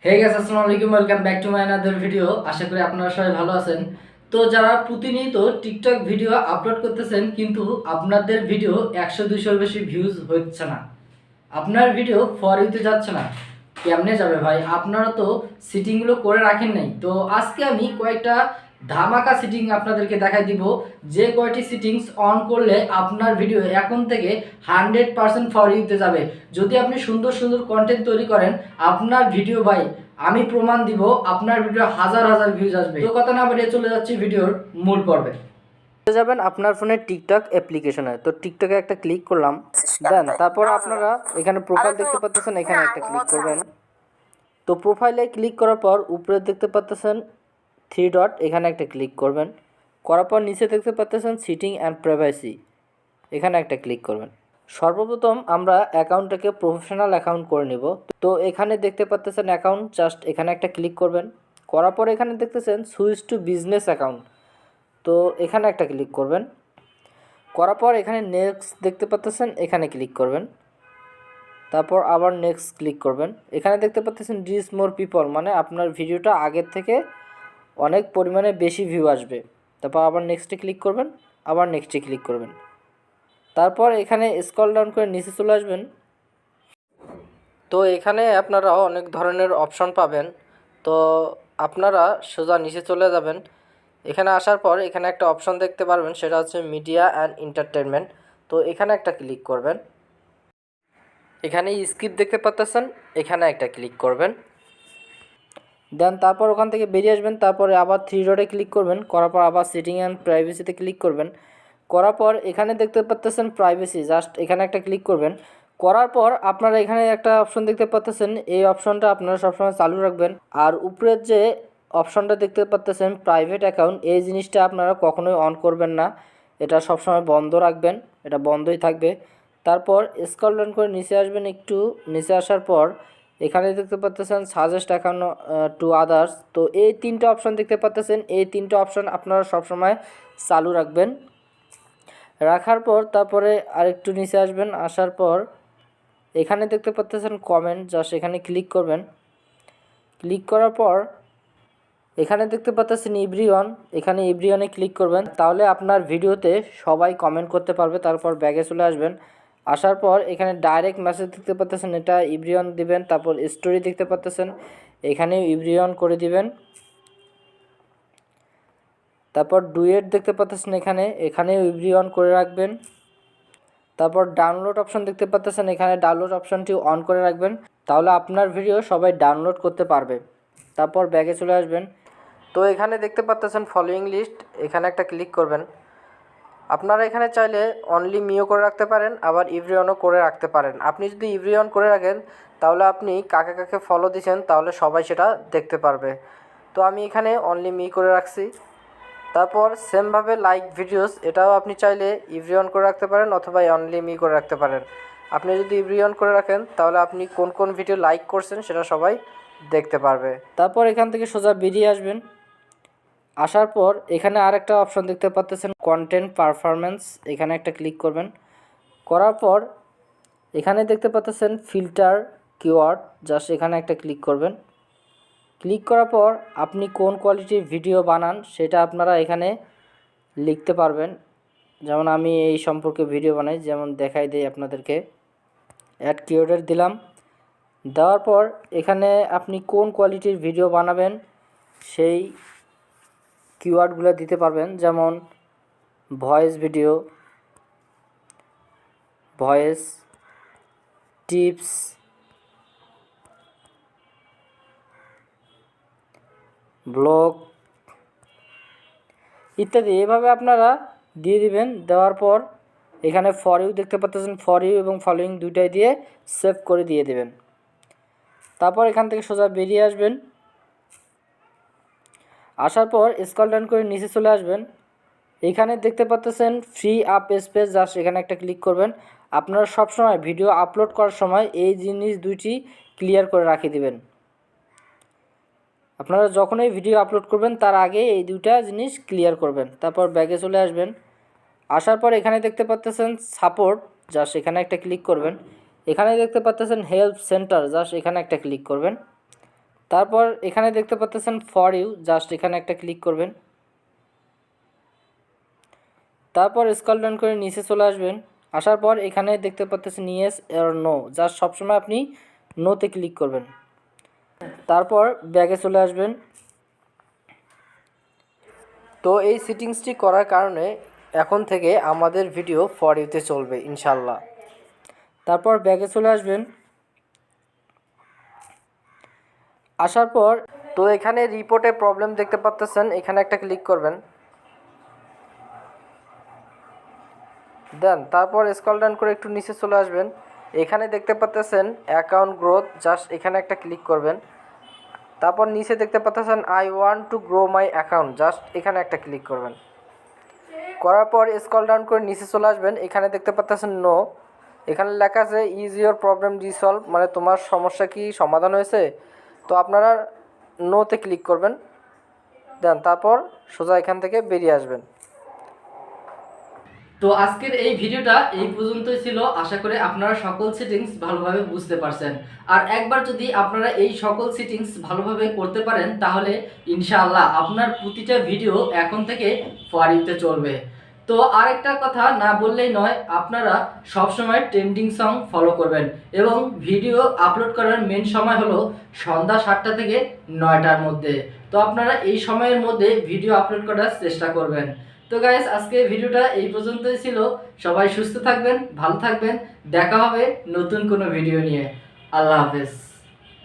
হে guys, আসসালামু আলাইকুম, welcome back to my another video. আশা করি আপনারা সবাই ভালো আছেন। তো যারা প্রতিনিয়ত টিকটক ভিডিও আপলোড করতেছেন কিন্তু আপনাদের ভিডিও 100-200-র বেশি ভিউজ হচ্ছে না, আপনার ভিডিও ফর ইউতে যাচ্ছে না, কেমনে যাবে ভাই? আপনারা তো সিটিংগুলো করে রাখেন নাই। তো আজকে আমি কয়েকটা ধামাকা সিটিং আপনাদেরকে দেখাই দিব, যে কয়টি সিটিংস অন করলে আপনার ভিডিও এখন থেকে 100% ফর ইউতে যাবে। যদি আপনি সুন্দর সুন্দর কন্টেন্ট তৈরি করেন, আপনার ভিডিও ভাই আমি প্রমাণ দিব আপনার ভিডিও হাজার হাজার ভিউজ আসবে। তো কথা না বাড়িয়ে চলে যাচ্ছি ভিডিওর মূল পর্বে। যাবেন আপনার ফোনের টিকটক অ্যাপ্লিকেশনে, তো টিকটকে একটা ক্লিক করলাম, দেন তারপর আপনারা এখানে প্রোফাইল দেখতে পাচ্ছেন, এখানে একটা ক্লিক করবেন। তো প্রোফাইলে ক্লিক করার পর উপরে দেখতে পাচ্ছেন থ্রি ডট, এখানে একটা ক্লিক করবেন। করার পর নিচে দেখতে পাচ্ছেন সিটিং অ্যান্ড প্রাইভেসি, এখানে একটা ক্লিক করবেন। সর্বপ্রথম আমরা অ্যাকাউন্টটাকে প্রফেশনাল অ্যাকাউন্ট করে নিব। তো এখানে দেখতে পাচ্ছেন অ্যাকাউন্ট, জাস্ট এখানে একটা ক্লিক করবেন। করার পর এখানে দেখতেছেন সুইচ টু বিজনেস অ্যাকাউন্ট, তো এখানে একটা ক্লিক করবেন। করার পর এখানে নেক্সট দেখতে পাচ্ছেন, এখানে ক্লিক করবেন। তারপর আবার নেক্সট ক্লিক করবেন। এখানে দেখতে পাচ্ছেন রিচ মোর পিপল, মানে আপনার ভিডিওটা আগের থেকে অনেক পরিমাণে বেশি ভিউ আসবে। তারপর আবার নেক্সটে ক্লিক করবেন, আবার নেক্সটে ক্লিক করবেন। তারপর এখানে স্ক্রল ডাউন করে নিচে চলে আসবেন। তো এখানে আপনারা অনেক ধরনের অপশন পাবেন। তো আপনারা সোজা নিচে চলে যাবেন। এখানে আসার পর এখানে একটা অপশন দেখতে পারবেন, সেটা হচ্ছে মিডিয়া অ্যান্ড এন্টারটেনমেন্ট। তো এখানে একটা ক্লিক করবেন। এখানে স্কিপ দেখতে পাচ্ছেন, এখানে একটা ক্লিক করবেন। দেন তারপর ওখান থেকে বেরিয়ে আসবেন। তারপরে আবার থ্রি ডটে ক্লিক করবেন। করার পর আবার সেটিং অ্যান্ড প্রাইভেসিতে ক্লিক করবেন। করার পর এখানে দেখতে পাচ্ছেন প্রাইভেসি, জাস্ট এখানে একটা ক্লিক করবেন। করার পর আপনারা এখানে একটা অপশন দেখতে পাচ্ছেন, এই অপশনটা আপনারা সবসময় চালু রাখবেন। আর উপরের যে অপশনটা দেখতে পাচ্ছেন প্রাইভেট অ্যাকাউন্ট, এই জিনিসটা আপনারা কখনোই অন করবেন না, এটা সবসময় বন্ধ রাখবেন, এটা বন্ধই থাকবে। তারপর স্ক্রল ডাউন করে নিচে আসবেন। একটু নিচে আসার পর এখানে দেখতে পাচ্ছেন সাজেস্ট অ্যাকাউন্ট টু আদার্স, তো এই তিনটা অপশন দেখতে পাচ্ছেন, এই তিনটা অপশন আপনারা সবসময় চালু রাখবেন। রাখার পর তারপরে আরেকটু নিচে আসবেন। আসার পর এখানে দেখতে পাচ্ছেন কমেন্ট, জাস্ট এখানে ক্লিক করবেন। ক্লিক করার পর এখানে দেখতে পাচ্ছেন এভরিওয়ান, এখানে এভরিওয়ানে ক্লিক করবেন, তাহলে আপনার ভিডিওতে সবাই কমেন্ট করতে পারবে। তারপর ব্যাগে চলে আসবেন। আসার পর এখানে ডাইরেক্ট মেসেজ দেখতে পাচ্ছেন, এটা এভরিওয়ান দিবেন। তারপর স্টোরি দেখতে পাচ্ছেন, এখানেও এভরিওয়ান করে দিবেন। তারপর ডুয়েট দেখতে পাচ্ছেন, এখানেও এভরিওয়ান করে রাখবেন। তারপর ডাউনলোড অপশন দেখতে পাচ্ছেন, এখানে ডাউনলোড অপশনটি অন করে রাখবেন, তাহলে আপনার ভিডিও সবাই ডাউনলোড করতে পারবে। তারপর ব্যাগে চলে আসবেন। তো এখানে দেখতে পাচ্ছেন ফলোয়িং লিস্ট, এখানে একটা ক্লিক করবেন। আপনারা এখানে চাইলে অনলি মিও করে রাখতে পারেন, আবার এভরিওয়ানও করে রাখতে পারেন। আপনি যদি এভরিওয়ান করে রাখেন তাহলে আপনি কাকে কাকে ফলো দিচ্ছেন তাহলে সবাই সেটা দেখতে পারবে। তো আমি এখানে অনলি মি করে রাখছি। তারপর সেমভাবে লাইক ভিডিওস, এটাও আপনি চাইলে এভরিওয়ান করে রাখতে পারেন অথবা অনলি মি করে রাখতে পারেন। আপনি যদি এভরিওয়ান করে রাখেন তাহলে আপনি কোন কোন ভিডিও লাইক করছেন সেটা সবাই দেখতে পারবে। তারপর এখান থেকে সোজা বেরিয়ে আসবেন। আসার পর এখানে আরেকটা অপশন দেখতে পাচ্ছেন কন্টেন্ট পারফরম্যান্স, এখানে একটা ক্লিক করবেন। করার পর এখানে দেখতে পাচ্ছেন ফিল্টার কিওয়ার্ড, জাস্ট এখানে একটা ক্লিক করবেন। ক্লিক করার পর আপনি কোন কোয়ালিটির ভিডিও বানান সেটা আপনারা এখানে লিখতে পারবেন। যেমন আমি এই সম্পর্কে ভিডিও বানাই, যেমন দেখাই দেই আপনাদেরকে। অ্যাড কিওয়ার্ড দিলাম। দেওয়ার পর এখানে আপনি কোন কোয়ালিটির ভিডিও বানাবেন সেই কিওয়ার্ডগুলো দিতে পারবেন, যেমন voice video, voice tips, blog ইত্যাদি, এভাবে আপনারা দিয়ে দিবেন। দেওয়ার পর এখানে ফর ইউ দেখতে পাচ্ছেন, ফর ইউ এবং ফলোয়িং দুইটাই দিয়ে সেভ করে দিয়ে দেবেন। তারপর এখান থেকে সোজা বেরিয়ে আসবেন। আসার পর স্ক্রল ডাউন করে নিচে চলে আসবেন। এখানে দেখতে পাচ্ছেন ফ্রি আপ স্পেস, জাস্ট এখানে একটা ক্লিক করবেন। আপনারা সবসময় ভিডিও আপলোড করার সময় এই জিনিস দুইটি ক্লিয়ার করে রাখিয়ে দিবেন। আপনারা যখনই ভিডিও আপলোড করবেন তার আগে এই দুইটা জিনিস ক্লিয়ার করবেন। তারপর ব্যাগে চলে আসবেন। আসার পর এখানে দেখতে পাচ্ছেন সাপোর্ট, জাস্ট এখানে একটা ক্লিক করবেন। এখানে দেখতে পাচ্ছেন হেল্প সেন্টার, জাস্ট এখানে একটা ক্লিক করবেন। তারপর এখানে দেখতে পাচ্ছেন ফর ইউ, জাস্ট এখানে একটা ক্লিক করবেন। তারপর স্ক্রল ডাউন করে নিচে চলে আসবেন। আসার পর এখানে দেখতে পাচ্ছেন ইয়েস আর নো, জাস্ট সবসময় আপনি নোতে ক্লিক করবেন। তারপর ব্যাগে চলে আসবেন। তো এই সেটিংসটি করার কারণে এখন থেকে আমাদের ভিডিও ফর ইউতে চলবে ইনশাল্লাহ। তারপর ব্যাগে চলে আসবেন। আসার পর তো এখানে রিপোর্টে প্রবলেম দেখতে পাচ্ছেন, এখানে একটা ক্লিক করবেন। দেন তারপর স্ক্রল ডাউন করে একটু নিচে চলে আসবেন। এখানে দেখতে পাচ্ছেন অ্যাকাউন্ট গ্রোথ, জাস্ট এখানে একটা ক্লিক করবেন। তারপর নিচে দেখতে পাচ্ছেন I want to grow my account, just এখানে একটা ক্লিক করবেন। করার পর স্ক্রল ডাউন করে নিচে চলে আসবেন। এখানে দেখতে পাচ্ছেন নো, এখানে লেখা আছে ইজ ইয়োর প্রবলেম রিসলভ, মানে তোমার সমস্যা কি সমাধান হয়েছে। তো আপনারা নোতে ক্লিক করবেন। দেন তারপর সোজা এখান থেকে বেরিয়ে আসবেন। তো আজকের এই ভিডিওটা এই পর্যন্তই ছিল। আশা করি আপনারা সকল সেটিংস ভালোভাবে বুঝতে পারছেন। আর একবার যদি আপনারা এই সকল সেটিংস ভালোভাবে করতে পারেন তাহলে ইনশাআল্লাহ আপনার প্রতিটা ভিডিও এখন থেকে ফর ইউতে চলবে। তো আরেকটা কথা না বললেই নয়, আপনারা সবসময় ট্রেন্ডিং সং ফলো করবেন এবং ভিডিও আপলোড করার মেন সময় হলো সন্ধ্যা 7টা থেকে 9টার মধ্যে। তো আপনারা এই সময়ের মধ্যে ভিডিও আপলোড করার চেষ্টা করবেন। তো গাইস, আজকে ভিডিওটা এই পর্যন্তই ছিল। সবাই সুস্থ থাকবেন, ভালো থাকবেন, দেখা হবে নতুন কোনো ভিডিও নিয়ে। আল্লাহ হাফেজ।